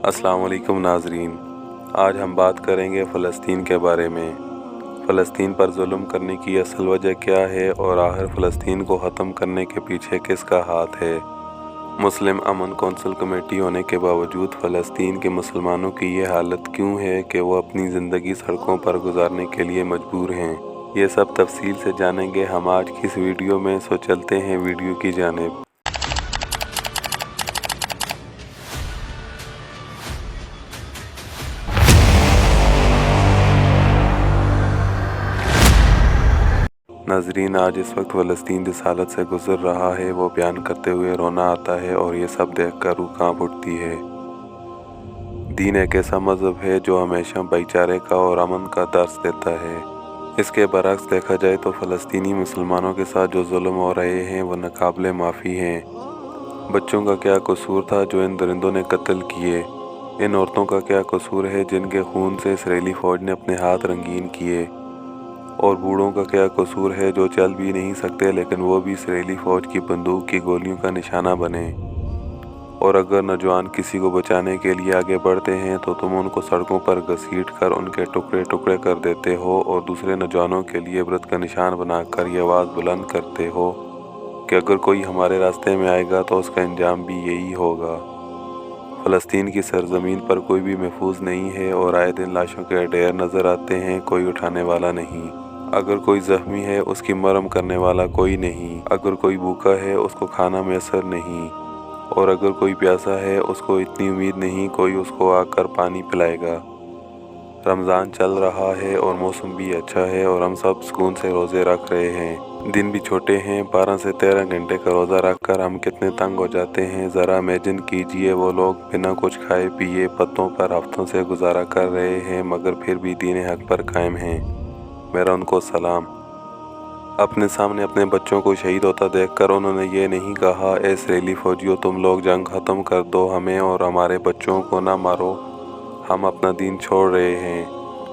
अस्सलाम वालेकुम नाज़रीन। आज हम बात करेंगे फ़लस्तीन के बारे में। फ़लस्तीन पर जुल्म करने की असल वजह क्या है और आखिर फ़लस्तीन को ख़त्म करने के पीछे किसका हाथ है। मुस्लिम अमन कौंसिल कमेटी होने के बावजूद फ़लस्तीन के मुसलमानों की ये हालत क्यों है कि वो अपनी ज़िंदगी सड़कों पर गुजारने के लिए मजबूर हैं। ये सब तफसील से जानेंगे हम आज की इस वीडियो में, सो चलते हैं वीडियो की जानिब। नाज़रीन, आज इस वक्त फ़लस्तीन जिस हालत से गुज़र रहा है वो बयान करते हुए रोना आता है और ये सब देखकर रूह कांप उठती है। दीन एक ऐसा मज़हब है जो हमेशा भाईचारे का और अमन का दर्स देता है। इसके बरक्स देखा जाए तो फ़लस्तीनी मुसलमानों के साथ जो जुल्म हो रहे हैं वो नाकाबिले माफ़ी हैं। बच्चों का क्या कसूर था जो इन दरिंदों ने कत्ल किए। इन औरतों का क्या कसूर है जिनके खून से इसराइली फ़ौज ने अपने हाथ रंगीन किए। और बूढ़ों का क्या कसूर है जो चल भी नहीं सकते लेकिन वो भी इसराइली फ़ौज की बंदूक की गोलियों का निशाना बने। और अगर नौजवान किसी को बचाने के लिए आगे बढ़ते हैं तो तुम उनको सड़कों पर घसीट कर उनके टुकड़े टुकड़े कर देते हो और दूसरे नौजवानों के लिए इबरत का निशान बनाकर ये आवाज़ बुलंद करते हो कि अगर कोई हमारे रास्ते में आएगा तो उसका अंजाम भी यही होगा। फ़लस्तीन की सरजमीन पर कोई भी महफूज नहीं है और आए दिन लाशों के ढेर नज़र आते हैं, कोई उठाने वाला नहीं। अगर कोई ज़ख्मी है उसकी मरहम करने वाला कोई नहीं। अगर कोई भूखा है उसको खाना मैसर नहीं। और अगर कोई प्यासा है उसको इतनी उम्मीद नहीं कोई उसको आकर पानी पिलाएगा। रमज़ान चल रहा है और मौसम भी अच्छा है और हम सब सुकून से रोज़े रख रहे हैं। दिन भी छोटे हैं, 12 से 13 घंटे का रोज़ा रख कर हम कितने तंग हो जाते हैं। ज़रा इमेजिन कीजिए वो लोग बिना कुछ खाए पिए पत्तों पर हफ्तों से गुजारा कर रहे हैं मगर फिर भी दीन हक पर कायम हैं। मेरा उनको सलाम। अपने सामने अपने बच्चों को शहीद होता देखकर उन्होंने ये नहीं कहा, ए इसराइली फ़ौजियों तुम लोग जंग ख़त्म कर दो, हमें और हमारे बच्चों को ना मारो, हम अपना दीन छोड़ रहे हैं।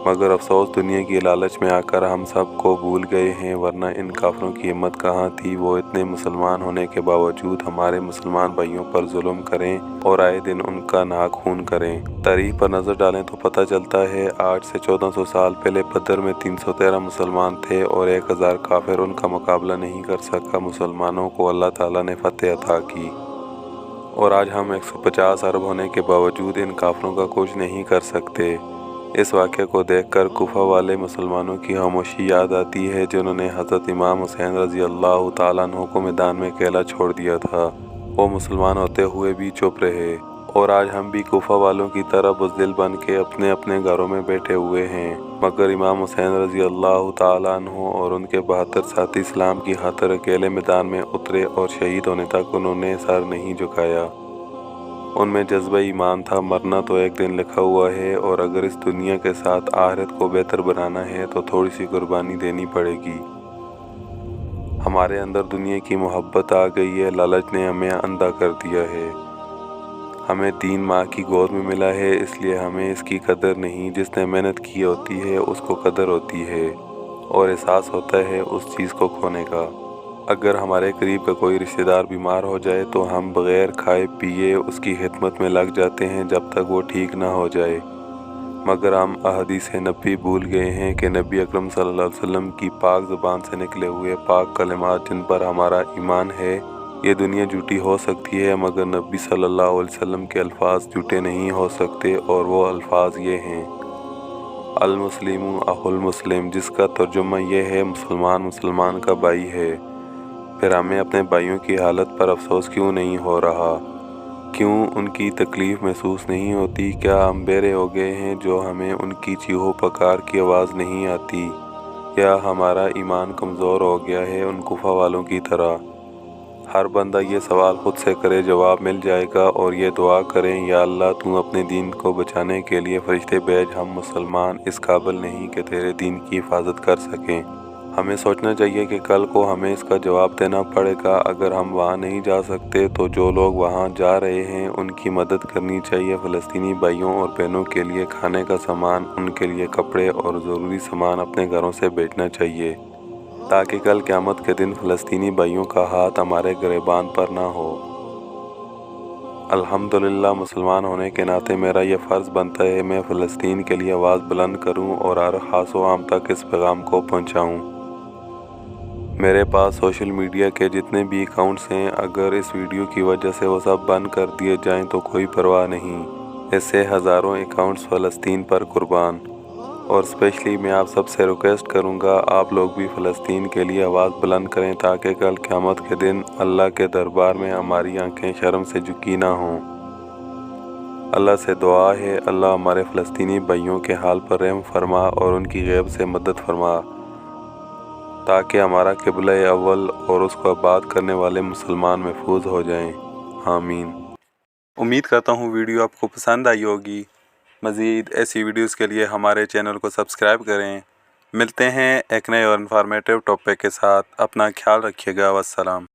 मगर अफसोस दुनिया की लालच में आकर हम सब को भूल गए हैं, वरना इन काफिरों की हिम्मत कहाँ थी। वो इतने मुसलमान होने के बावजूद हमारे मुसलमान भाइयों पर जुल्म करें और आए दिन उनका नाक खून करें। तारीख पर नज़र डालें तो पता चलता है आज से 1400 साल पहले बदर में 313 मुसलमान थे और 1000 काफिर उनका मुकाबला नहीं कर सका। मुसलमानों को अल्लाह ताला ने फतेह अता की और आज हम 150 अरब होने के बावजूद इन काफिरों का कुछ नहीं कर सकते। इस वाक़े को देखकर कुफा वाले मुसलमानों की खामोशी याद आती है जिन्होंने हज़रत इमाम हुसैन रज़ी अल्लाह ताला अन्हु को मैदान में अकेला छोड़ दिया था। वो मुसलमान होते हुए भी चुप रहे और आज हम भी कुफा वालों की तरह बुज़दिल बन के अपने अपने घरों में बैठे हुए हैं। मगर इमाम हुसैन रज़ी अल्लाह ताला अन्हु और उनके 72 साथी इस्लाम की खातिर अकेले मैदान में उतरे और शहीद होने तक उन्होंने सर नहीं झुकाया। उनमें जज्बा ईमान था, मरना तो एक दिन लिखा हुआ है और अगर इस दुनिया के साथ आखिरत को बेहतर बनाना है तो थोड़ी सी कुर्बानी देनी पड़ेगी। हमारे अंदर दुनिया की मोहब्बत आ गई है, लालच ने हमें अंधा कर दिया है। हमें दीन माँ की गोद में मिला है इसलिए हमें इसकी कदर नहीं। जिसने मेहनत की होती है उसको कदर होती है और एहसास होता है उस चीज़ को खोने का। अगर हमारे करीब का कोई रिश्तेदार बीमार हो जाए तो हम बग़ैर खाए पिए उसकी खिदमत में लग जाते हैं जब तक वो ठीक ना हो जाए। मगर हम अहदीस नबी भूल गए हैं कि नबी अकरम सल्लल्लाहु अलैहि वसल्लम की पाक ज़ुबान से निकले हुए पाक कलिमात जिन पर हमारा ईमान है। ये दुनिया झूठी हो सकती है मगर नबी सल्लल्लाहु अलैहि वसल्लम के अल्फाज झूठे नहीं हो सकते और वो अल्फाज ये हैं, अल मुस्लिमु अखुल मुस्लिम, जिसका तर्जुमा ये है मुसलमान मुसलमान का भाई है। फिर हमें अपने भाइयों की हालत पर अफसोस क्यों नहीं हो रहा? क्यों उनकी तकलीफ़ महसूस नहीं होती? क्या हम बेरे हो गए हैं जो हमें उनकी चीहो पकार की आवाज़ नहीं आती? या हमारा ईमान कमज़ोर हो गया है उन कुफा वालों की तरह? हर बंदा ये सवाल ख़ुद से करे, जवाब मिल जाएगा। और ये दुआ करें, या अल्लाह तू अपने दीन को बचाने के लिए फ़रिश्ते भेज, हम मुसलमान इस काबिल नहीं कि तेरे दीन की हिफाजत कर सकें। हमें सोचना चाहिए कि कल को हमें इसका जवाब देना पड़ेगा। अगर हम वहाँ नहीं जा सकते तो जो लोग वहाँ जा रहे हैं उनकी मदद करनी चाहिए। फ़लस्तीनी भाइयों और बहनों के लिए खाने का सामान, उनके लिए कपड़े और ज़रूरी सामान अपने घरों से भेजना चाहिए ताकि कल क़यामत के दिन फ़लस्तीनी भाइयों का हाथ हमारे गिरबान पर ना हो। अल्हम्दुलिल्लाह मुसलमान होने के नाते मेरा ये फ़र्ज़ बनता है मैं फ़लस्तीन के लिए आवाज़ बुलंद करूं और हर ख़ास व आम तक इस पैगाम को पहुंचाऊं। मेरे पास सोशल मीडिया के जितने भी अकाउंट्स हैं, अगर इस वीडियो की वजह से वो सब बंद कर दिए जाएं तो कोई परवाह नहीं, इससे हज़ारों अकाउंट्स फ़लस्तीन पर कुर्बान। और स्पेशली मैं आप सबसे रिक्वेस्ट करूंगा, आप लोग भी फ़लस्तीन के लिए आवाज़ बुलंद करें ताकि कल क़यामत के दिन अल्लाह के दरबार में हमारी आंखें शर्म से झुकी ना हों। अल्लाह से दुआ है, अल्लाह हमारे फ़लस्तीनी भाइयों के हाल पर रहम फरमा और उनकी गैब से मदद फरमा ताकि हमारा क़िबला अव्वल और उसको आबाद करने वाले मुसलमान महफूज हो जाएं। आमीन। उम्मीद करता हूँ वीडियो आपको पसंद आई होगी। मज़ीद ऐसी वीडियोस के लिए हमारे चैनल को सब्सक्राइब करें। मिलते हैं एक नए और इन्फॉर्मेटिव टॉपिक के साथ। अपना ख्याल रखिएगा। वस्सलाम।